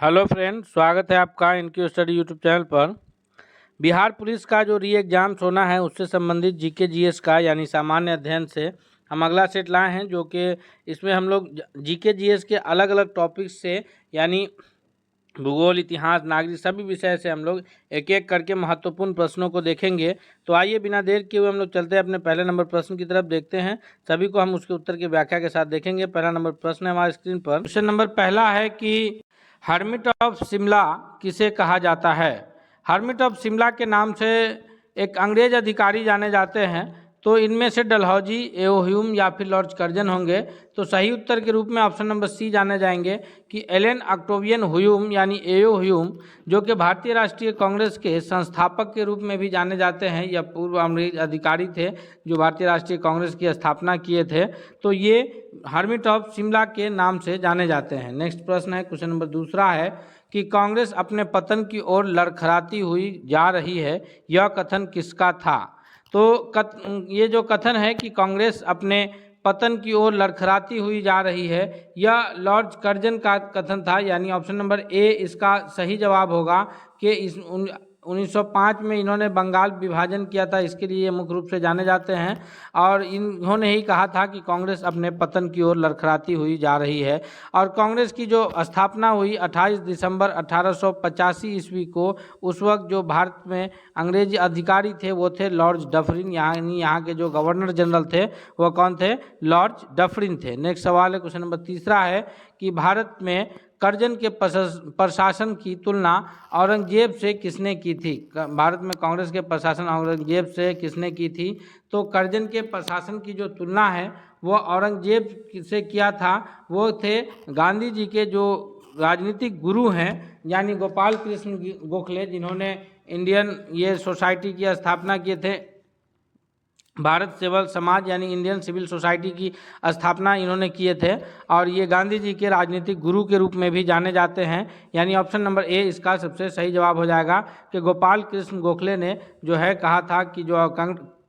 Hello friend, स्वागत है आपका इनक्यू स्टडी यूट्यूब चैनल पर। बिहार पुलिस का जो री एग्ज़ाम्स होना है उससे संबंधित जीके जीएस का यानी सामान्य अध्ययन से हम अगला सेट लाए हैं, जो कि इसमें हम लोग जीके जीएस के अलग अलग टॉपिक्स से यानी भूगोल, इतिहास, नागरिक सभी विषय से हम लोग एक एक करके महत्वपूर्ण प्रश्नों को देखेंगे। तो आइए बिना देर किए हुए हम लोग चलते हैं अपने पहले नंबर प्रश्न की तरफ। देखते हैं, सभी को हम उसके उत्तर की व्याख्या के साथ देखेंगे। पहला नंबर प्रश्न है हमारे स्क्रीन पर। क्वेश्चन नंबर पहला है कि हर्मिट ऑफ शिमला किसे कहा जाता है। हर्मिट ऑफ शिमला के नाम से एक अंग्रेज अधिकारी जाने जाते हैं। तो इनमें से डलहौजी, एओ ह्यूम या फिर लॉर्ड कर्जन होंगे। तो सही उत्तर के रूप में ऑप्शन नंबर सी जाने जाएंगे कि एलन ऑक्टेवियन ह्यूम यानी एओ ह्यूम, जो कि भारतीय राष्ट्रीय कांग्रेस के संस्थापक के रूप में भी जाने जाते हैं। यह पूर्व अंग्रेज अधिकारी थे जो भारतीय राष्ट्रीय कांग्रेस की स्थापना किए थे। तो ये हर्मिट ऑफ शिमला के नाम से जाने जाते हैं। नेक्स्ट प्रश्न है, क्वेश्चन नंबर दूसरा है कि कांग्रेस अपने पतन की ओर लड़खड़ाती हुई जा रही है, यह कथन किसका था। तो ये जो कथन है कि कांग्रेस अपने पतन की ओर लड़खड़ाती हुई जा रही है, यह लॉर्ड कर्जन का कथन था। यानी ऑप्शन नंबर ए इसका सही जवाब होगा कि 1905 में इन्होंने बंगाल विभाजन किया था, इसके लिए मुख्य रूप से जाने जाते हैं। और इन्होंने ही कहा था कि कांग्रेस अपने पतन की ओर लड़खड़ाती हुई जा रही है। और कांग्रेस की जो स्थापना हुई 28 दिसंबर 1885 ईस्वी को, उस वक्त जो भारत में अंग्रेजी अधिकारी थे वो थे लॉर्ड डफरिन, यानी यहाँ के जो गवर्नर जनरल थे वो कौन थे, लॉर्ड डफरिन थे। नेक्स्ट सवाल है, क्वेश्चन नंबर तीसरा है कि भारत में कर्जन के प्रशासन की तुलना औरंगजेब से किसने की थी। भारत में कांग्रेस के प्रशासन औरंगजेब से किसने की थी। तो कर्जन के प्रशासन की जो तुलना है वो औरंगजेब से किया था, वो थे गांधी जी के जो राजनीतिक गुरु हैं यानी गोपाल कृष्ण गोखले, जिन्होंने इंडियन ये सोसाइटी की स्थापना किए थे। भारत सेवक समाज यानी इंडियन सिविल सोसाइटी की स्थापना इन्होंने किए थे। और ये गांधी जी के राजनीतिक गुरु के रूप में भी जाने जाते हैं। यानी ऑप्शन नंबर ए इसका सबसे सही जवाब हो जाएगा कि गोपाल कृष्ण गोखले ने जो है कहा था कि जो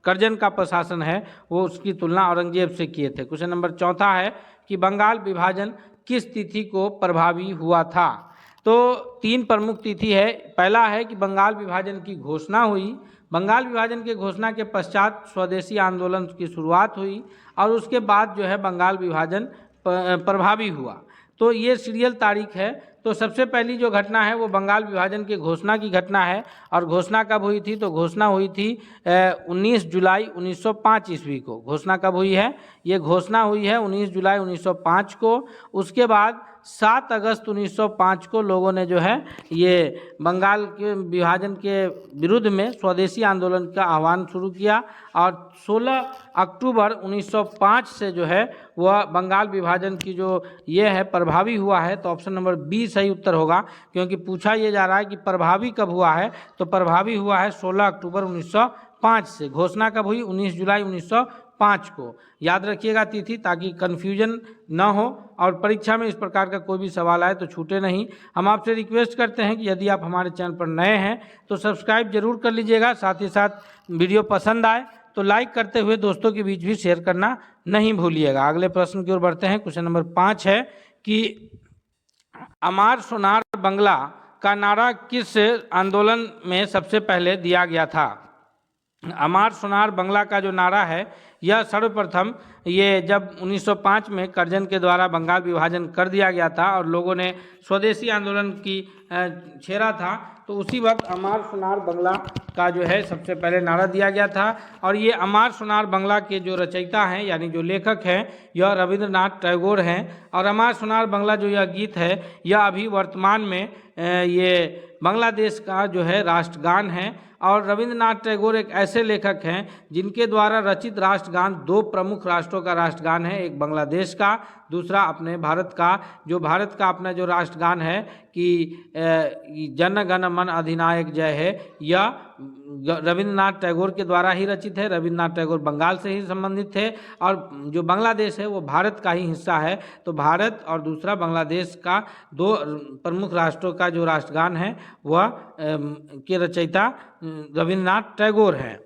कर्जन का प्रशासन है वो उसकी तुलना औरंगजेब से किए थे। क्वेश्चन नंबर चौथा है कि बंगाल विभाजन किस तिथि को प्रभावी हुआ था। तो तीन प्रमुख तिथि है। पहला है कि बंगाल विभाजन की घोषणा हुई, बंगाल विभाजन के घोषणा के पश्चात स्वदेशी आंदोलन की शुरुआत हुई और उसके बाद जो है बंगाल विभाजन प्रभावी हुआ। तो ये सीरियल तारीख है। तो सबसे पहली जो घटना है वो बंगाल विभाजन के घोषणा की घटना है। और घोषणा कब हुई थी, तो घोषणा हुई थी 19 जुलाई 1905 ईस्वी को। घोषणा कब हुई है, ये घोषणा हुई है 19 जुलाई 1905 को। उसके बाद 7 अगस्त 1905 को लोगों ने जो है ये बंगाल के विभाजन के विरुद्ध में स्वदेशी आंदोलन का आह्वान शुरू किया। और 16 अक्टूबर 1905 से जो है वह बंगाल विभाजन की जो ये है प्रभावी हुआ है। तो ऑप्शन नंबर बी सही उत्तर होगा, क्योंकि पूछा ये जा रहा है कि प्रभावी कब हुआ है। तो प्रभावी हुआ है 16 अक्टूबर 1905 से। घोषणा कब हुई, 19 जुलाई 1905 को। याद रखिएगा तिथि, ताकि कन्फ्यूजन न हो और परीक्षा में इस प्रकार का कोई भी सवाल आए तो छूटे नहीं। हम आपसे रिक्वेस्ट करते हैं कि यदि आप हमारे चैनल पर नए हैं तो सब्सक्राइब जरूर कर लीजिएगा। साथ ही साथ वीडियो पसंद आए तो लाइक करते हुए दोस्तों के बीच भी शेयर करना नहीं भूलिएगा। अगले प्रश्न की ओर बढ़ते हैं। क्वेश्चन नंबर 5 है कि अमार सोनार बंगला का नारा किस आंदोलन में सबसे पहले दिया गया था। अमार सोनार बंगला का जो नारा है यह सर्वप्रथम ये जब 1905 में कर्जन के द्वारा बंगाल विभाजन कर दिया गया था और लोगों ने स्वदेशी आंदोलन की छेड़ा था, तो उसी वक्त अमार सोनार बंगला का जो है सबसे पहले नारा दिया गया था। और ये अमार सोनार बंगला के जो रचयिता हैं यानी जो लेखक हैं यह रविंद्रनाथ टैगोर हैं। और अमार सोनार बंगला जो यह गीत है यह अभी वर्तमान में ये बांग्लादेश का जो है राष्ट्रगान है। और रविंद्रनाथ टैगोर एक ऐसे लेखक हैं जिनके द्वारा रचित राष्ट्रगान दो प्रमुख राष्ट्रों का राष्ट्रगान है, एक बांग्लादेश का, दूसरा अपने भारत का। जो भारत का अपना जो राष्ट्रगान है कि जन गण मन अधिनायक जय है, यह रविंद्रनाथ टैगोर के द्वारा ही रचित है। रविंद्रनाथ टैगोर बंगाल से ही संबंधित थे और जो बांग्लादेश है वो भारत का ही हिस्सा है। तो भारत और दूसरा बांग्लादेश का दो प्रमुख राष्ट्रों का जो राष्ट्रगान है वह के रचयिता रविंद्रनाथ टैगोर हैं।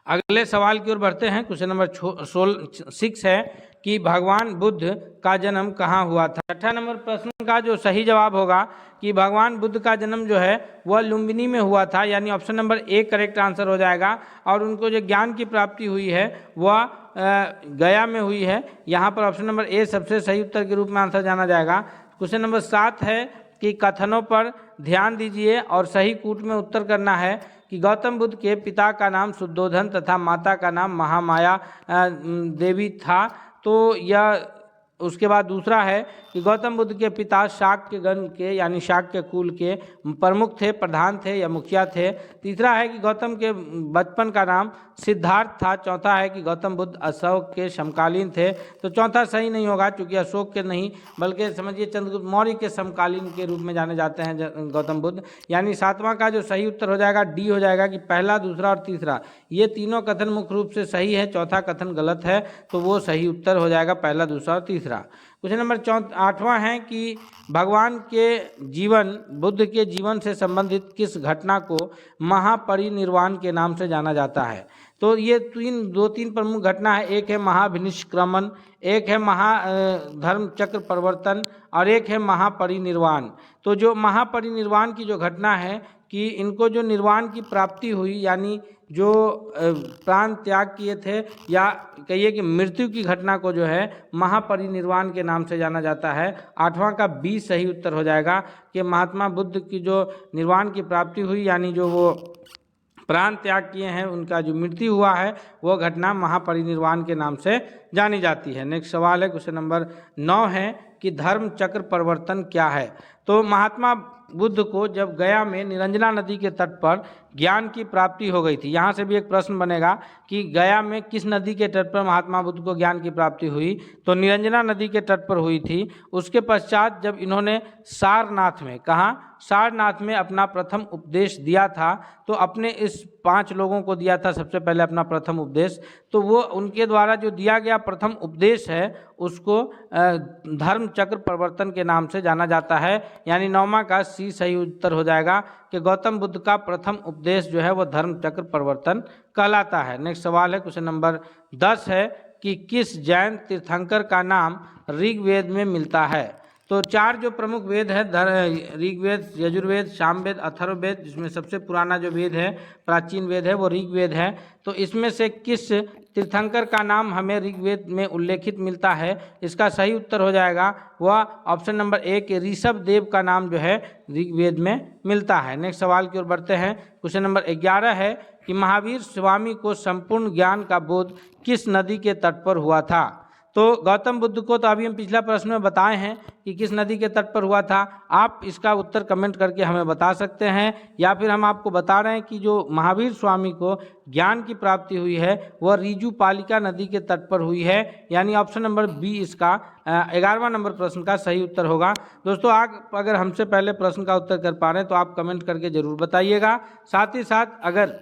अगले सवाल की ओर बढ़ते हैं। क्वेश्चन नंबर 6 है कि भगवान बुद्ध का जन्म कहाँ हुआ था। 6 नंबर प्रश्न का जो सही जवाब होगा कि भगवान बुद्ध का जन्म जो है वह लुम्बिनी में हुआ था, यानी option number A correct answer हो जाएगा। और उनको जो ज्ञान की प्राप्ति हुई है वह गया में हुई है। यहाँ पर ऑप्शन नंबर ए सबसे सही उत्तर के रूप में आंसर जाना जाएगा। क्वेश्चन नंबर 7 है कि कथनों पर ध्यान दीजिए और सही कूट में उत्तर करना है कि गौतम बुद्ध के पिता का नाम शुद्धोधन तथा माता का नाम महामाया देवी था। तो यह उसके बाद दूसरा है कि गौतम बुद्ध के पिता शाक्य गण के यानी शाक्य कुल के प्रमुख थे, प्रधान थे या मुखिया थे। तीसरा है कि गौतम के बचपन का नाम सिद्धार्थ था। चौथा है कि गौतम बुद्ध अशोक के समकालीन थे। तो चौथा सही नहीं होगा, क्योंकि अशोक के नहीं बल्कि समझिए चंद्रगुप्त मौर्य के समकालीन के रूप में जाने जाते हैं गौतम बुद्ध। यानी 7वां का जो सही उत्तर हो जाएगा डी हो जाएगा कि पहला, दूसरा और तीसरा ये तीनों कथन मुख्य रूप से सही है, चौथा कथन गलत है। तो वो सही उत्तर हो जाएगा पहला, दूसरा और तीसरा। क्वेश्चन नंबर 8वां है कि भगवान के जीवन, बुद्ध के जीवन से संबंधित किस घटना को महापरिनिर्वाण के नाम से जाना जाता है। तो ये दो तीन प्रमुख घटना है। एक है महाभिनिष्क्रमण, एक है धर्म चक्र परिवर्तन और एक है महापरिनिर्वाण। तो जो महापरिनिर्वाण की जो घटना है कि इनको जो निर्वाण की प्राप्ति हुई, यानी जो प्राण त्याग किए थे या कहिए कि मृत्यु की घटना को जो है महापरिनिर्वाण के नाम से जाना जाता है। 8वां का बी सही उत्तर हो जाएगा कि महात्मा बुद्ध की जो निर्वाण की प्राप्ति हुई, यानी जो वो प्राण त्याग किए हैं, उनका जो मृत्यु हुआ है वो घटना महापरिनिर्वाण के नाम से जानी जाती है। नेक्स्ट सवाल है क्वेश्चन नंबर 9 है कि धर्म चक्र परिवर्तन क्या है। तो महात्मा बुद्ध को जब गया में निरंजना नदी के तट पर ज्ञान की प्राप्ति हो गई थी। यहाँ से भी एक प्रश्न बनेगा कि गया में किस नदी के तट पर महात्मा बुद्ध को ज्ञान की प्राप्ति हुई। तो निरंजना नदी के तट पर हुई थी। उसके पश्चात जब इन्होंने सारनाथ में, कहाँ, सारनाथ में अपना प्रथम उपदेश दिया था, तो अपने इस 5 लोगों को दिया था सबसे पहले अपना प्रथम उपदेश। तो वो उनके द्वारा जो दिया गया प्रथम उपदेश है उसको धर्म चक्र परिवर्तन के नाम से जाना जाता है। यानी 9वां का सी सही उत्तर हो जाएगा कि गौतम बुद्ध का प्रथम उपदेश जो है वो धर्म चक्र परिवर्तन कहलाता है। नेक्स्ट सवाल है क्वेश्चन नंबर 10 है कि किस जैन तीर्थंकर का नाम ऋग्वेद में मिलता है। तो 4 जो प्रमुख वेद है, ऋग्वेद, यजुर्वेद, सामवेद, अथर्ववेद, जिसमें सबसे पुराना जो वेद है, प्राचीन वेद है, वो ऋग्वेद है। तो इसमें से किस तीर्थंकर का नाम हमें ऋग्वेद में उल्लेखित मिलता है। इसका सही उत्तर हो जाएगा वह ऑप्शन नंबर ए के ऋषभ देव का नाम जो है ऋग्वेद में मिलता है। नेक्स्ट सवाल की ओर बढ़ते हैं। क्वेश्चन नंबर 11 है कि महावीर स्वामी को संपूर्ण ज्ञान का बोध किस नदी के तट पर हुआ था। तो गौतम बुद्ध को तो अभी हम पिछला प्रश्न में बताए हैं कि किस नदी के तट पर हुआ था। आप इसका उत्तर कमेंट करके हमें बता सकते हैं, या फिर हम आपको बता रहे हैं कि जो महावीर स्वामी को ज्ञान की प्राप्ति हुई है वह रीजुपालिका नदी के तट पर हुई है। यानी ऑप्शन नंबर बी इसका 11वां नंबर प्रश्न का सही उत्तर होगा। दोस्तों, आप अगर हमसे पहले प्रश्न का उत्तर कर पा रहे हैं तो आप कमेंट करके ज़रूर बताइएगा। साथ ही साथ अगर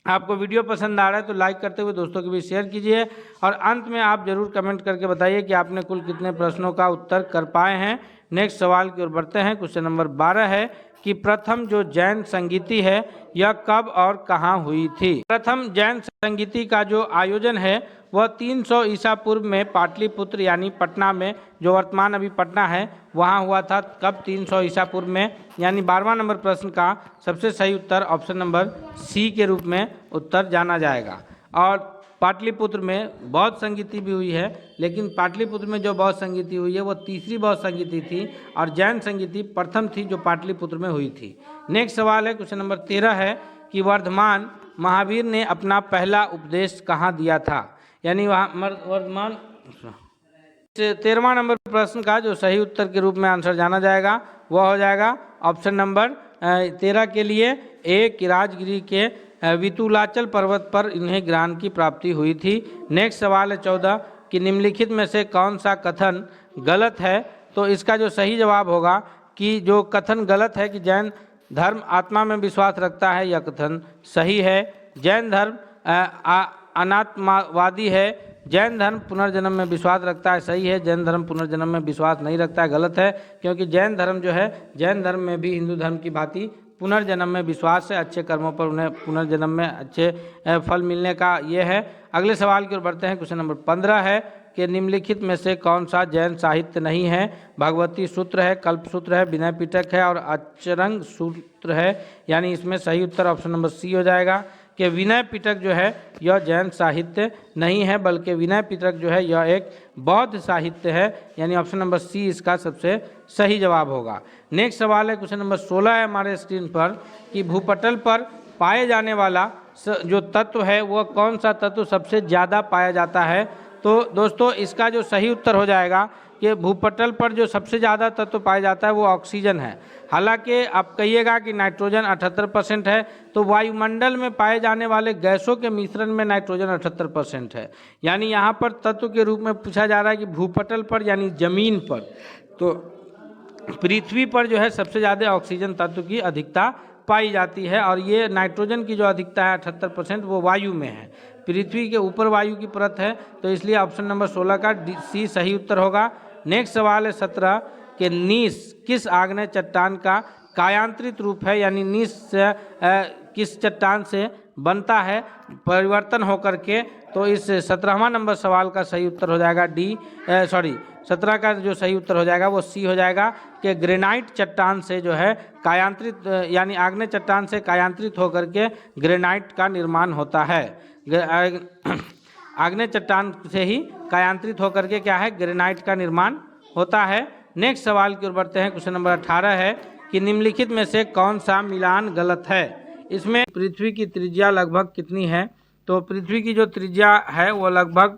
आपको वीडियो पसंद आ रहा है तो लाइक करते हुए दोस्तों के बीच शेयर कीजिए, और अंत में आप जरूर कमेंट करके बताइए कि आपने कुल कितने प्रश्नों का उत्तर कर पाए हैं। नेक्स्ट सवाल की ओर बढ़ते हैं। क्वेश्चन नंबर 12 है कि प्रथम जो जैन संगीति है यह कब और कहाँ हुई थी। प्रथम जैन संगीति का जो आयोजन है वह 300 ईसा पूर्व में पाटलिपुत्र यानी पटना में, जो वर्तमान अभी पटना है, वहाँ हुआ था। कब? 300 ईसा पूर्व में। यानी 12वां नंबर प्रश्न का सबसे सही उत्तर ऑप्शन नंबर सी के रूप में उत्तर जाना जाएगा। और पाटलिपुत्र में बौद्ध संगीति भी हुई है, लेकिन पाटलिपुत्र में जो बौद्ध संगीति हुई है वो तीसरी बौद्ध संगीति थी, और जैन संगीति प्रथम थी जो पाटलिपुत्र में हुई थी। नेक्स्ट सवाल है क्वेश्चन नंबर 13 है कि वर्धमान महावीर ने अपना पहला उपदेश कहाँ दिया था। यानी वहाँ वर्धमान 13वां नंबर प्रश्न का जो सही उत्तर के रूप में आंसर जाना जाएगा वह हो जाएगा ऑप्शन नंबर 13 के लिए ए कि राजगिरी के वितुलाचल पर्वत पर इन्हें ज्ञान की प्राप्ति हुई थी। नेक्स्ट सवाल है 14 कि निम्नलिखित में से कौन सा कथन गलत है। तो इसका जो सही जवाब होगा कि जो कथन गलत है कि जैन धर्म आत्मा में विश्वास रखता है, यह कथन सही है। जैन धर्म अनात्मवादी है। जैन धर्म पुनर्जन्म में विश्वास रखता है, सही है। जैन धर्म पुनर्जन्म में विश्वास नहीं रखता है, गलत है। क्योंकि जैन धर्म जो है, जैन धर्म में भी हिंदू धर्म की भांति पुनर्जन्म में विश्वास है। अच्छे कर्मों पर उन्हें पुनर्जन्म में अच्छे फल मिलने का ये है। अगले सवाल की ओर बढ़ते हैं। क्वेश्चन नंबर 15 है कि निम्नलिखित में से कौन सा जैन साहित्य नहीं है। भगवती सूत्र है, कल्प सूत्र है, विनय पिटक है और अचरंग सूत्र है। यानी इसमें सही उत्तर ऑप्शन नंबर सी हो जाएगा कि विनय पिटक जो है यह जैन साहित्य नहीं है, बल्कि विनय पिटक जो है यह एक बौद्ध साहित्य है। यानी ऑप्शन नंबर सी इसका सबसे सही जवाब होगा। नेक्स्ट सवाल है, क्वेश्चन नंबर 16 है हमारे स्क्रीन पर कि भूपटल पर पाए जाने वाला जो तत्व है वह कौन सा तत्व सबसे ज़्यादा पाया जाता है। तो दोस्तों इसका जो सही उत्तर हो जाएगा कि भूपटल पर जो सबसे ज़्यादा तत्व पाया जाता है वो ऑक्सीजन है। हालांकि आप कहिएगा कि नाइट्रोजन 78% है, तो वायुमंडल में पाए जाने वाले गैसों के मिश्रण में नाइट्रोजन 78% है। यानी यहाँ पर तत्व के रूप में पूछा जा रहा है कि भूपटल पर यानी जमीन पर, तो पृथ्वी पर जो है सबसे ज़्यादा ऑक्सीजन तत्व की अधिकता पाई जाती है और ये नाइट्रोजन की जो अधिकता है 78% वो वायु में है। पृथ्वी के ऊपर वायु की परत है, तो इसलिए ऑप्शन नंबर 16 का सी सही उत्तर होगा। नेक्स्ट सवाल है 17 कि नीस किस आग्नेय चट्टान का कायांतरित रूप है। यानी नीस किस चट्टान से बनता है परिवर्तन होकर के। तो इस 17वां नंबर सवाल का सही उत्तर हो जाएगा 17 का जो सही उत्तर हो जाएगा वो सी हो जाएगा कि ग्रेनाइट चट्टान से जो है कायांतरित यानी आग्नेय चट्टान से कायांतरित होकर के ग्रेनाइट का निर्माण होता है। आग्नेय चट्टान से ही कायांतरित होकर के क्या है, ग्रेनाइट का निर्माण होता है। नेक्स्ट सवाल की ओर बढ़ते हैं। क्वेश्चन नंबर 18 है कि निम्नलिखित में से कौन सा मिलान गलत है। इसमें पृथ्वी की त्रिज्या लगभग कितनी है। तो पृथ्वी की जो त्रिज्या है वो लगभग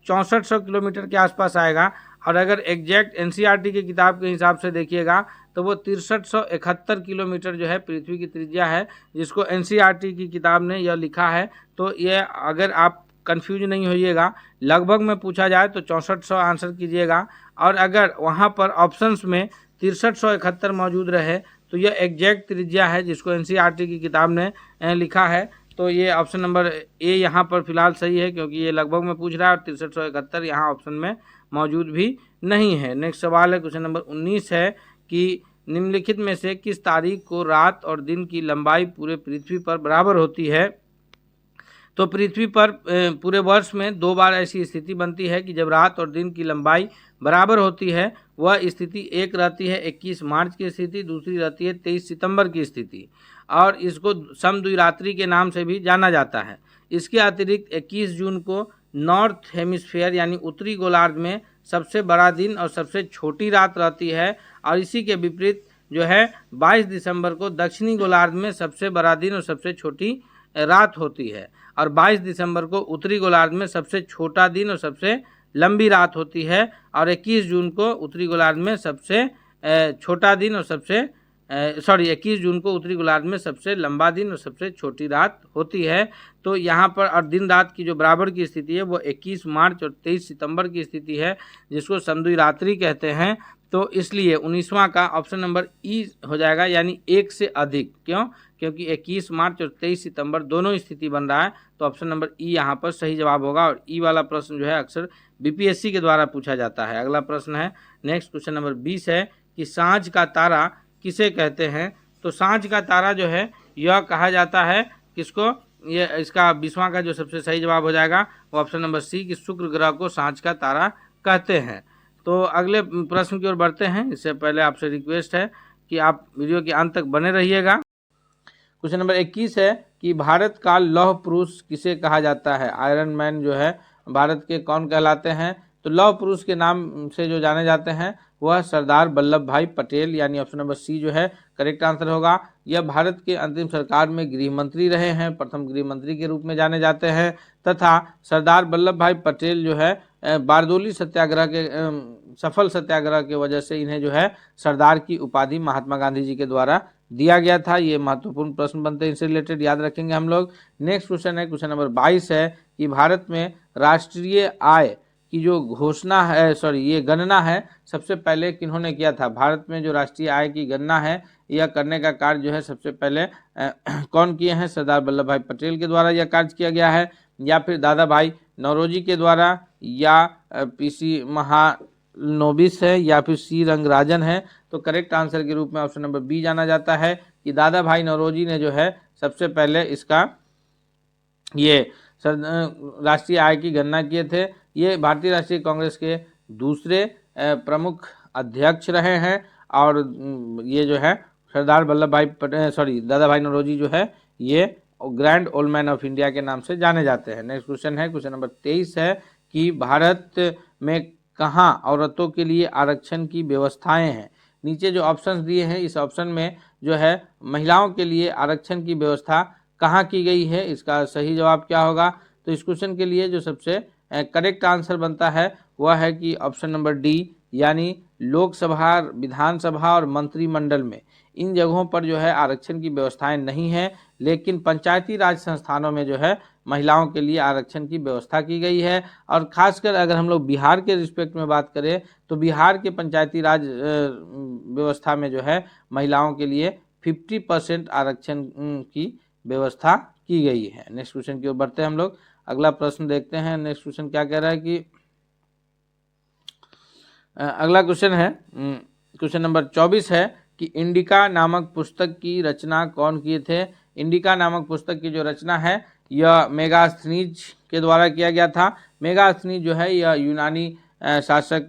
6400 किलोमीटर के आसपास आएगा और अगर एग्जैक्ट एनसीईआरटी की किताब के हिसाब से देखिएगा तो वो 6371 किलोमीटर जो है पृथ्वी की त्रिज्या है, जिसको एनसीईआरटी की किताब ने यह लिखा है। तो ये अगर आप कंफ्यूज नहीं होइएगा, लगभग में पूछा जाए तो 6400 आंसर कीजिएगा और अगर वहाँ पर ऑप्शंस में 6371 मौजूद रहे तो यह एग्जैक्ट त्रिज्या है जिसको एनसीईआरटी की किताब ने लिखा है। तो ये ऑप्शन नंबर ए यहाँ पर फिलहाल सही है, क्योंकि ये लगभग में पूछ रहा है और 6371 यहाँ ऑप्शन में मौजूद भी नहीं है। नेक्स्ट सवाल है क्वेश्चन नंबर 19 है कि निम्नलिखित में से किस तारीख को रात और दिन की लंबाई पूरे पृथ्वी पर बराबर होती है। तो पृथ्वी पर पूरे वर्ष में 2 बार ऐसी स्थिति बनती है कि जब रात और दिन की लंबाई बराबर होती है। वह स्थिति एक रहती है 21 मार्च की स्थिति, दूसरी रहती है 23 सितंबर की स्थिति और इसको समद्विरात्रि के नाम से भी जाना जाता है। इसके अतिरिक्त 21 जून को नॉर्थ हेमिस्फीयर यानी उत्तरी गोलार्ध में सबसे बड़ा दिन और सबसे छोटी रात रहती है और इसी के विपरीत जो है 22 दिसंबर को दक्षिणी गोलार्ध में सबसे बड़ा दिन और सबसे छोटी रात होती है और 22 दिसंबर को उत्तरी गोलार्ध में सबसे छोटा दिन और सबसे लंबी रात होती है और 21 जून को उत्तरी गोलार्ध में सबसे छोटा दिन और 21 जून को उत्तरी गोलार्ध में सबसे लंबा दिन और सबसे छोटी रात होती है। तो यहाँ पर और दिन रात की जो बराबर की स्थिति है वो 21 मार्च और 23 सितंबर की स्थिति है, जिसको समद्विरात्रि कहते हैं। तो इसलिए 19वां का ऑप्शन नंबर ई हो जाएगा, यानी एक से अधिक। क्यों? क्योंकि 21 मार्च और 23 सितंबर दोनों स्थिति बन रहा है, तो ऑप्शन नंबर ई यहाँ पर सही जवाब होगा। और ई वाला प्रश्न जो है अक्सर बीपीएससी के द्वारा पूछा जाता है। अगला प्रश्न है नेक्स्ट क्वेश्चन नंबर 20 है कि सांझ का तारा किसे कहते हैं। तो सांझ का तारा जो है यह कहा जाता है किसको, ये इसका 20वां का जो सबसे सही जवाब हो जाएगा वो ऑप्शन नंबर सी कि शुक्र ग्रह को सांझ का तारा कहते हैं। तो अगले प्रश्न की ओर बढ़ते हैं। इससे पहले आपसे रिक्वेस्ट है कि आप वीडियो के अंत तक बने रहिएगा। क्वेश्चन नंबर 21 है कि भारत का लौह पुरुष किसे कहा जाता है। आयरन मैन जो है भारत के कौन कहलाते हैं। तो लौह पुरुष के नाम से जो जाने जाते हैं वह सरदार वल्लभ भाई पटेल, यानी ऑप्शन नंबर सी जो है करेक्ट आंसर होगा। यह भारत के अंतिम सरकार में गृह मंत्री रहे हैं, प्रथम गृह मंत्री के रूप में जाने जाते हैं तथा सरदार वल्लभ भाई पटेल जो है बारदोली सत्याग्रह के सफल सत्याग्रह की वजह से इन्हें जो है सरदार की उपाधि महात्मा गांधी जी के द्वारा दिया गया था। ये महत्वपूर्ण प्रश्न बनते हैं, इनसे रिलेटेड याद रखेंगे हम लोग। नेक्स्ट क्वेश्चन है क्वेश्चन नंबर 22 है कि भारत में राष्ट्रीय आय की जो घोषणा है ये गणना है सबसे पहले किन्होंने किया था। भारत में जो राष्ट्रीय आय की गणना है यह करने का कार्य जो है सबसे पहले कौन किए हैं। सरदार वल्लभ भाई पटेल के द्वारा यह कार्य किया गया है, या फिर दादा भाई नौरोजी के द्वारा, या पीसी महालनोबिस है, या फिर सी रंगराजन है। तो करेक्ट आंसर के रूप में ऑप्शन नंबर बी जाना जाता है कि दादा भाई नौरोजी ने जो है सबसे पहले इसका ये राष्ट्रीय आय की गणना किए थे। ये भारतीय राष्ट्रीय कांग्रेस के दूसरे प्रमुख अध्यक्ष रहे हैं और ये जो है सरदार वल्लभ भाई पटेल दादा भाई नौरोजी जो है ये grand old man of India के नाम से जाने जाते हैं। नेक्स्ट क्वेश्चन है, क्वेश्चन नंबर 23 है कि भारत में कहाँ औरतों के लिए आरक्षण की व्यवस्थाएं हैं। नीचे जो ऑप्शंस दिए हैं इस ऑप्शन में जो है महिलाओं के लिए आरक्षण की व्यवस्था कहाँ की गई है, इसका सही जवाब क्या होगा। तो इस क्वेश्चन के लिए जो सबसे करेक्ट आंसर बनता है वह है कि ऑप्शन नंबर डी, यानी लोकसभा, विधानसभा और मंत्रिमंडल में इन जगहों पर जो है आरक्षण की व्यवस्थाएं नहीं है, लेकिन पंचायती राज संस्थानों में जो है महिलाओं के लिए आरक्षण की व्यवस्था की गई है। और खासकर अगर हम लोग बिहार के रिस्पेक्ट में बात करें तो बिहार के पंचायती राज व्यवस्था में जो है महिलाओं के लिए 50% आरक्षण की व्यवस्था की गई है। नेक्स्ट क्वेश्चन की ओर बढ़ते हैं हम लोग, अगला प्रश्न देखते हैं। नेक्स्ट क्वेश्चन क्या कह रहा है कि अगला क्वेश्चन है, क्वेश्चन नंबर 24 है कि इंडिका नामक पुस्तक की रचना कौन किए थे। इंडिका नामक पुस्तक की जो रचना है यह मेगास्थनीज के द्वारा किया गया था। मेगास्थनीज जो है यह यूनानी शासक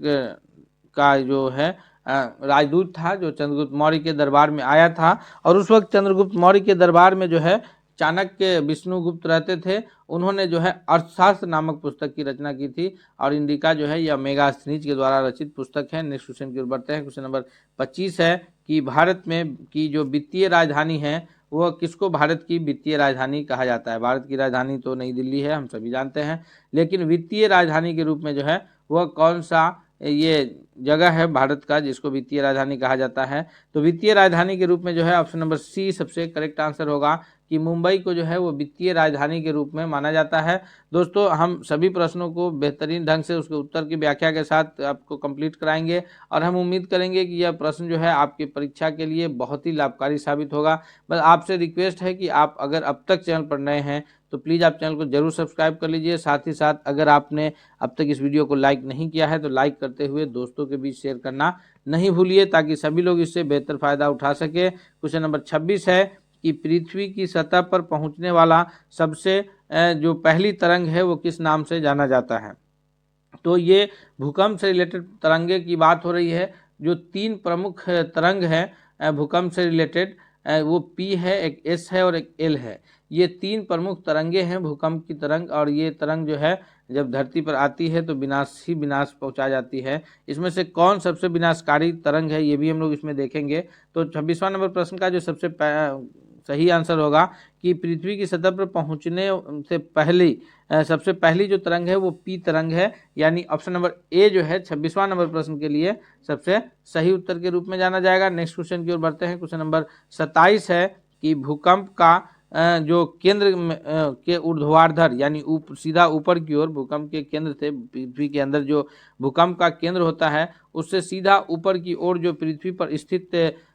का जो है राजदूत था जो चंद्रगुप्त मौर्य के दरबार में आया था, और उस वक्त चंद्रगुप्त मौर्य के दरबार में जो है चाणक्य विष्णुगुप्त रहते थे। उन्होंने जो है अर्थशास्त्र नामक पुस्तक की रचना की थी और इंडिका जो है यह मेगास्थनीज के द्वारा रचित पुस्तक है। नेक्स्ट क्वेश्चन की ओर बढ़ते हैं, क्वेश्चन नंबर 25 है कि भारत में की जो वित्तीय राजधानी है वह किसको भारत की वित्तीय राजधानी कहा जाता है। भारत की राजधानी तो नई दिल्ली है, हम सभी जानते हैं, लेकिन वित्तीय राजधानी के रूप में जो है वह कौन सा ये जगह है भारत का जिसको वित्तीय राजधानी कहा जाता है। तो वित्तीय राजधानी के रूप में जो है ऑप्शन नंबर सी सबसे करेक्ट आंसर होगा कि मुंबई को जो है वो वित्तीय राजधानी के रूप में माना जाता है। दोस्तों हम सभी प्रश्नों को बेहतरीन ढंग से उसके उत्तर की व्याख्या के साथ आपको कंप्लीट कराएंगे और हम उम्मीद करेंगे कि यह प्रश्न जो है आपकी परीक्षा के लिए बहुत ही लाभकारी साबित होगा। बस आपसे रिक्वेस्ट है कि आप अगर अब तक चैनल पर नए हैं तो प्लीज़ आप चैनल को जरूर सब्सक्राइब कर लीजिए। साथ ही साथ अगर आपने अब तक इस वीडियो को लाइक नहीं किया है तो लाइक करते हुए दोस्तों के बीच शेयर करना नहीं भूलिए ताकि सभी लोग इससे बेहतर फ़ायदा उठा सके। क्वेश्चन नंबर 26 है कि पृथ्वी की सतह पर पहुंचने वाला सबसे जो पहली तरंग है वो किस नाम से जाना जाता है। तो ये भूकंप से रिलेटेड तरंगे की बात हो रही है। जो 3 प्रमुख तरंग है भूकंप से रिलेटेड, वो पी है, एक एस है और एक एल है। ये 3 प्रमुख तरंगे हैं भूकंप की तरंग, और ये तरंग जो है जब धरती पर आती है तो विनाश ही विनाश पहुंचा जाती है। इसमें से कौन सबसे विनाशकारी तरंग है ये भी हम लोग इसमें देखेंगे। तो 26वां नंबर प्रश्न का जो सबसे सही आंसर होगा कि पृथ्वी की सतह पर पहुंचने से पहले सबसे पहली जो तरंग है वो पी तरंग है, यानी ऑप्शन नंबर ए जो है 26वां नंबर प्रश्न के लिए सबसे सही उत्तर के रूप में जाना जाएगा। नेक्स्ट क्वेश्चन की ओर बढ़ते हैं, क्वेश्चन नंबर 27 है कि भूकंप का जो केंद्र के ऊर्ध्वाधर यानी सीधा ऊपर की ओर, भूकंप के केंद्र से पृथ्वी के अंदर जो भूकंप का केंद्र होता है उससे सीधा ऊपर की ओर जो पृथ्वी पर स्थित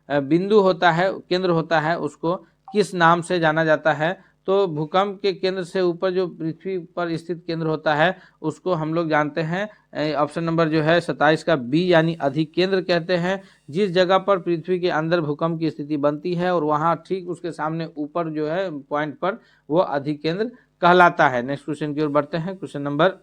बिंदु होता है, केंद्र होता है, उसको किस नाम से जाना जाता है। तो भूकंप के केंद्र से ऊपर जो पृथ्वी पर स्थित केंद्र होता है उसको हम लोग जानते हैं ऑप्शन नंबर जो है 27 का बी यानी अधिकेंद्र कहते हैं। जिस जगह पर पृथ्वी के अंदर भूकंप की स्थिति बनती है और वहाँ ठीक उसके सामने ऊपर जो है पॉइंट पर वो अधिकेंद्र कहलाता है। नेक्स्ट क्वेश्चन की ओर बढ़ते हैं, क्वेश्चन नंबर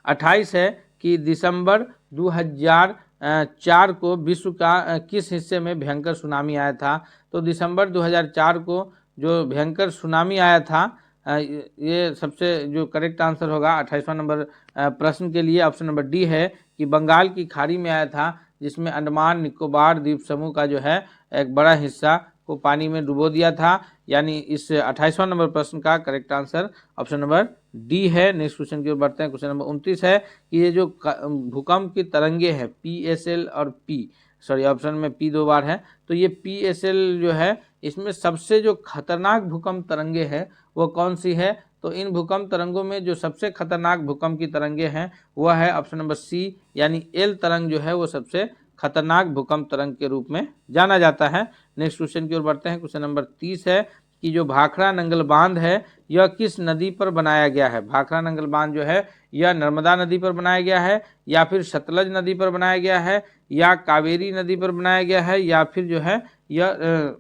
28 है कि दिसंबर 2004 को विश्व का किस हिस्से में भयंकर सुनामी आया था। तो दिसंबर 2004 को जो भयंकर सुनामी आया था ये सबसे जो करेक्ट आंसर होगा 28वां नंबर प्रश्न के लिए ऑप्शन नंबर डी है कि बंगाल की खाड़ी में आया था, जिसमें अंडमान निकोबार द्वीप समूह का जो है एक बड़ा हिस्सा को पानी में डुबो दिया था। यानी इस 28वां नंबर प्रश्न का correct answer option number D है। नेक्स्ट क्वेश्चन की ओर बढ़ते हैं, क्वेश्चन नंबर 29 है कि ये जो भूकंप की तरंगे हैं PSL और पी, सॉरी ऑप्शन में पी 2 बार है, तो ये PSL जो है इसमें सबसे जो खतरनाक भूकंप तरंगे हैं वो कौन सी है। तो इन भूकंप तरंगों में जो सबसे खतरनाक भूकंप की तरंगे हैं वह है ऑप्शन नंबर सी यानी एल तरंग जो है वो सबसे खतरनाक भूकंप तरंग के रूप में जाना जाता है। नेक्स्ट क्वेश्चन की ओर बढ़ते हैं, क्वेश्चन नंबर 30 है कि जो भाखड़ा नंगल बांध है यह किस नदी पर बनाया गया है। भाखड़ा नंगल बांध जो है यह नर्मदा नदी पर बनाया गया है या फिर सतलज नदी पर बनाया गया है या कावेरी नदी पर बनाया गया है या फिर जो है यह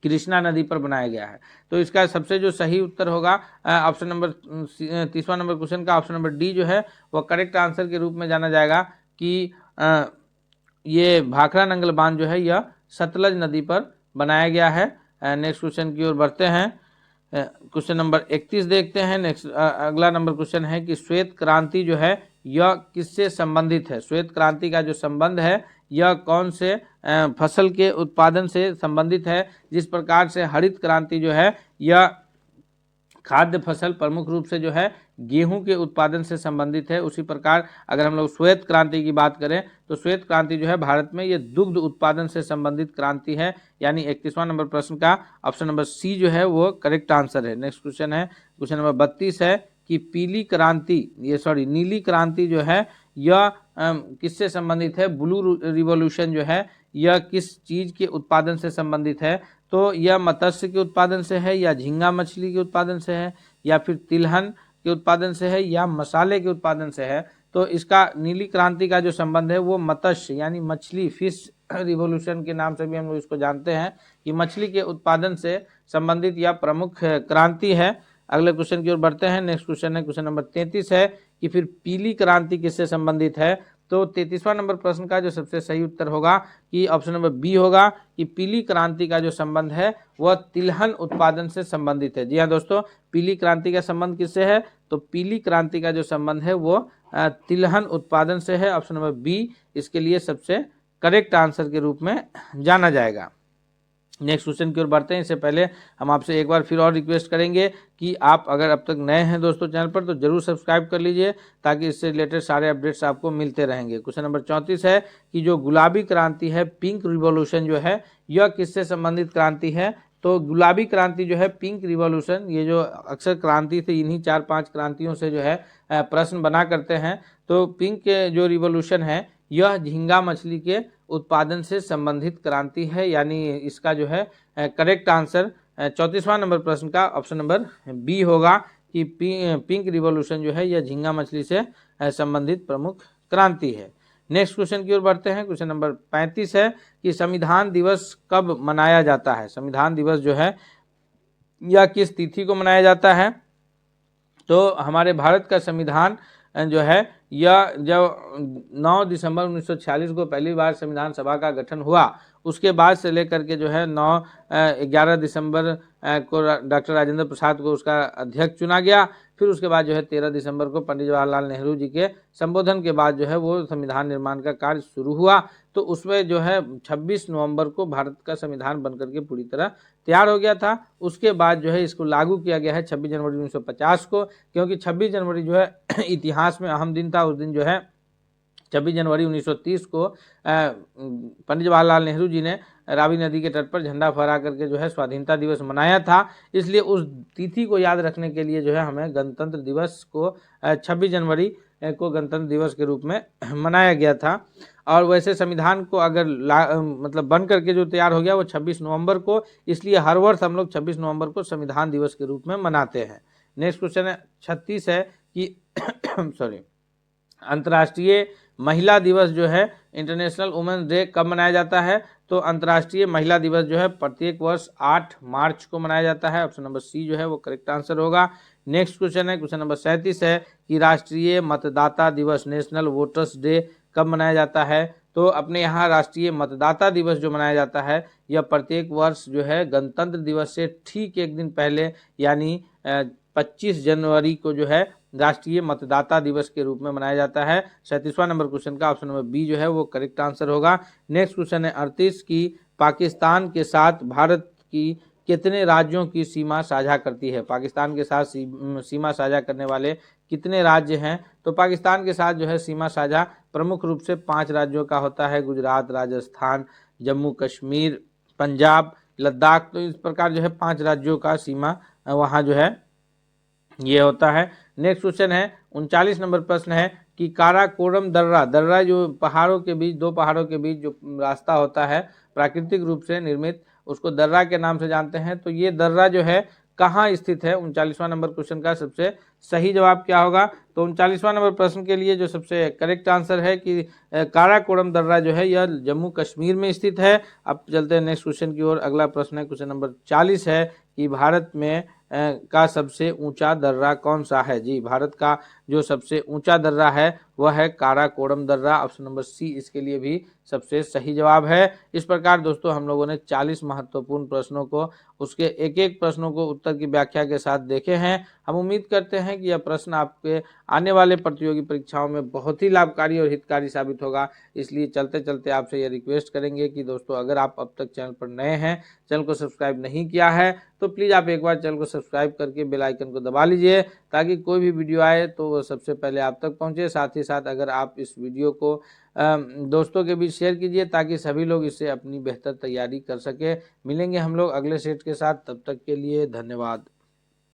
कृष्णा नदी पर बनाया गया है। तो इसका सबसे जो सही उत्तर होगा ऑप्शन नंबर 30वां नंबर क्वेश्चन का ऑप्शन नंबर डी जो है वह करेक्ट आंसर के रूप में जाना जाएगा कि ये भाखड़ा नंगल बांध जो है यह सतलज नदी पर बनाया गया है। नेक्स्ट क्वेश्चन की ओर बढ़ते हैं। क्वेश्चन नंबर 31 देखते हैं। नेक्स्ट अगला नंबर क्वेश्चन है कि श्वेत क्रांति जो है यह किससे संबंधित है। श्वेत क्रांति का जो संबंध है यह कौन से फसल के उत्पादन से संबंधित है। जिस प्रकार से हरित क्रांति जो है यह खाद्य फसल प्रमुख रूप से जो है गेहूं के उत्पादन से संबंधित है, उसी प्रकार अगर हम लोग श्वेत क्रांति की बात करें तो श्वेत क्रांति जो है भारत में ये दुग्ध उत्पादन से संबंधित क्रांति है। यानी 31वां नंबर प्रश्न का ऑप्शन नंबर सी जो है वो करेक्ट आंसर है। नेक्स्ट क्वेश्चन है क्वेश्चन नंबर 32 है कि नीली क्रांति जो है यह किससे संबंधित है। ब्लू रिवॉल्यूशन जो है यह किस चीज के उत्पादन से संबंधित है। तो यह मत्स्य के उत्पादन से है, या झींगा मछली के उत्पादन से है, या फिर तिलहन के उत्पादन से है, या मसाले के उत्पादन से है। तो इसका नीली क्रांति का जो संबंध है वो मत्स्य यानी मछली फिश रिवॉल्यूशन के नाम से भी हम लोग इसको जानते हैं कि मछली के उत्पादन से संबंधित यह प्रमुख क्रांति है। अगले क्वेश्चन की ओर बढ़ते हैं। नेक्स्ट क्वेश्चन है क्वेश्चन नंबर 33 है कि फिर पीली क्रांति किससे संबंधित है। तो 33वां नंबर प्रश्न का जो सबसे सही उत्तर होगा कि ऑप्शन नंबर बी होगा कि पीली क्रांति का जो संबंध है वह तिलहन उत्पादन से संबंधित है। जी हाँ दोस्तों, पीली क्रांति का संबंध किससे है। तो पीली क्रांति का जो संबंध है वो तिलहन उत्पादन से है। ऑप्शन नंबर बी इसके लिए सबसे करेक्ट आंसर के रूप में जाना जाएगा। नेक्स्ट क्वेश्चन की ओर बढ़ते हैं। इससे पहले हम आपसे एक बार फिर और रिक्वेस्ट करेंगे कि आप अगर अब तक नए हैं दोस्तों चैनल पर तो जरूर सब्सक्राइब कर लीजिए ताकि इससे रिलेटेड सारे अपडेट्स आपको मिलते रहेंगे। क्वेश्चन नंबर 34 है कि जो गुलाबी क्रांति है पिंक रिवॉल्यूशन जो है यह किससे संबंधित क्रांति है। तो गुलाबी क्रांति जो है पिंक रिवॉल्यूशन, ये जो अक्सर क्रांति थे इन्हीं 4-5 क्रांतियों से जो है प्रश्न बना करते हैं। तो पिंक जो रिवॉल्यूशन है यह झींगा मछली के उत्पादन से संबंधित क्रांति है। यानी इसका जो है करेक्ट आंसर 34वां नंबर प्रश्न का ऑप्शन नंबर बी होगा कि पिंक रिवॉल्यूशन जो है यह झींगा मछली से संबंधित प्रमुख क्रांति है। नेक्स्ट क्वेश्चन की ओर बढ़ते हैं। क्वेश्चन नंबर 35 है कि संविधान दिवस कब मनाया जाता है। संविधान दिवस जो है यह किस तिथि को मनाया जाता है। तो हमारे भारत का संविधान जो है यह जब 9 दिसंबर 1946 को पहली बार संविधान सभा का गठन हुआ उसके बाद से लेकर के जो है 11 दिसंबर को डॉक्टर राजेंद्र प्रसाद को उसका अध्यक्ष चुना गया। फिर उसके बाद जो है 13 दिसंबर को पंडित जवाहरलाल नेहरू जी के संबोधन के बाद जो है वो संविधान निर्माण का कार्य शुरू हुआ। तो उसमें जो है 26 नवंबर को भारत का संविधान बनकर के पूरी तरह तैयार हो गया था। उसके बाद जो है इसको लागू किया गया है 26 जनवरी 1950 को, क्योंकि 26 जनवरी जो है इतिहास में अहम दिन था। उस दिन जो है 26 जनवरी 1930 को पंडित जवाहरलाल नेहरू जी ने रावी नदी के तट पर झंडा फहरा करके जो है स्वाधीनता दिवस मनाया था। इसलिए उस तिथि को याद रखने के लिए जो है हमें गणतंत्र दिवस को 26 जनवरी को गणतंत्र दिवस के रूप में मनाया गया था। और वैसे संविधान को अगर मतलब बन करके जो तैयार हो गया वो 26 नवंबर को, इसलिए हर वर्ष हम लोग 26 नवंबर को संविधान दिवस के रूप में मनाते हैं। नेक्स्ट क्वेश्चन है 36 है कि अंतर्राष्ट्रीय महिला दिवस जो है इंटरनेशनल वुमेन्स डे कब मनाया जाता है। तो अंतर्राष्ट्रीय महिला दिवस जो है प्रत्येक वर्ष 8 मार्च को मनाया जाता है। ऑप्शन नंबर सी जो है वो करेक्ट आंसर होगा। नेक्स्ट क्वेश्चन है क्वेश्चन नंबर 37 है कि राष्ट्रीय मतदाता दिवस नेशनल वोटर्स डे कब मनाया जाता है। तो अपने यहाँ राष्ट्रीय मतदाता दिवस जो मनाया जाता है यह प्रत्येक वर्ष जो है गणतंत्र दिवस से ठीक एक दिन पहले यानी 25 जनवरी को जो है राष्ट्रीय मतदाता दिवस के रूप में मनाया जाता है। 37वां नंबर क्वेश्चन का ऑप्शन नंबर बी जो है वो करेक्ट आंसर होगा। नेक्स्ट क्वेश्चन है 38 की पाकिस्तान के साथ भारत की कितने राज्यों की सीमा साझा करती है। पाकिस्तान के साथ सीमा साझा करने वाले कितने राज्य हैं। तो पाकिस्तान के साथ जो है सीमा साझा प्रमुख रूप से 5 राज्यों का होता है, गुजरात, राजस्थान, जम्मू कश्मीर, पंजाब, लद्दाख। तो इस प्रकार जो है 5 राज्यों का सीमा वहाँ जो है ये होता है। नेक्स्ट क्वेश्चन है 39 नंबर प्रश्न है कि काराकोरम दर्रा जो पहाड़ों के बीच 2 पहाड़ों के बीच जो रास्ता होता है प्राकृतिक रूप से निर्मित, उसको दर्रा के नाम से जानते हैं। तो ये दर्रा जो है कहाँ स्थित है? 39वां नंबर क्वेश्चन का सबसे सही जवाब क्या होगा? तो 39वां नंबर प्रश्न के लिए जो सबसे करेक्ट आंसर है कि काराकोरम दर्रा जो है यह जम्मू कश्मीर में स्थित है। अब चलते हैं नेक्स्ट क्वेश्चन की ओर। अगला प्रश्न है क्वेश्चन नंबर 40 है कि भारत में का सबसे ऊंचा दर्रा कौन सा है? जी, भारत का जो सबसे ऊंचा दर्रा है वह है काराकोरम दर्रा। ऑप्शन नंबर सी इसके लिए भी सबसे सही जवाब है। इस प्रकार दोस्तों हम लोगों ने 40 महत्वपूर्ण प्रश्नों को, उसके एक एक प्रश्नों को उत्तर की व्याख्या के साथ देखे हैं। हम उम्मीद करते हैं कि यह प्रश्न आपके आने वाले प्रतियोगी परीक्षाओं में बहुत ही लाभकारी और हितकारी साबित होगा। इसलिए चलते चलते आपसे यह रिक्वेस्ट करेंगे कि दोस्तों अगर आप अब तक चैनल पर नए हैं, चैनल को सब्सक्राइब नहीं किया है, तो प्लीज़ आप एक बार चैनल को सब्सक्राइब करके बेल आइकन को दबा लीजिए ताकि कोई भी वीडियो आए तो वो सबसे पहले आप तक पहुंचे। साथ ही साथ अगर आप इस वीडियो को दोस्तों के बीच शेयर कीजिए ताकि सभी लोग इससे अपनी बेहतर तैयारी कर सके। मिलेंगे हम लोग अगले सेट के साथ, तब तक के लिए धन्यवाद।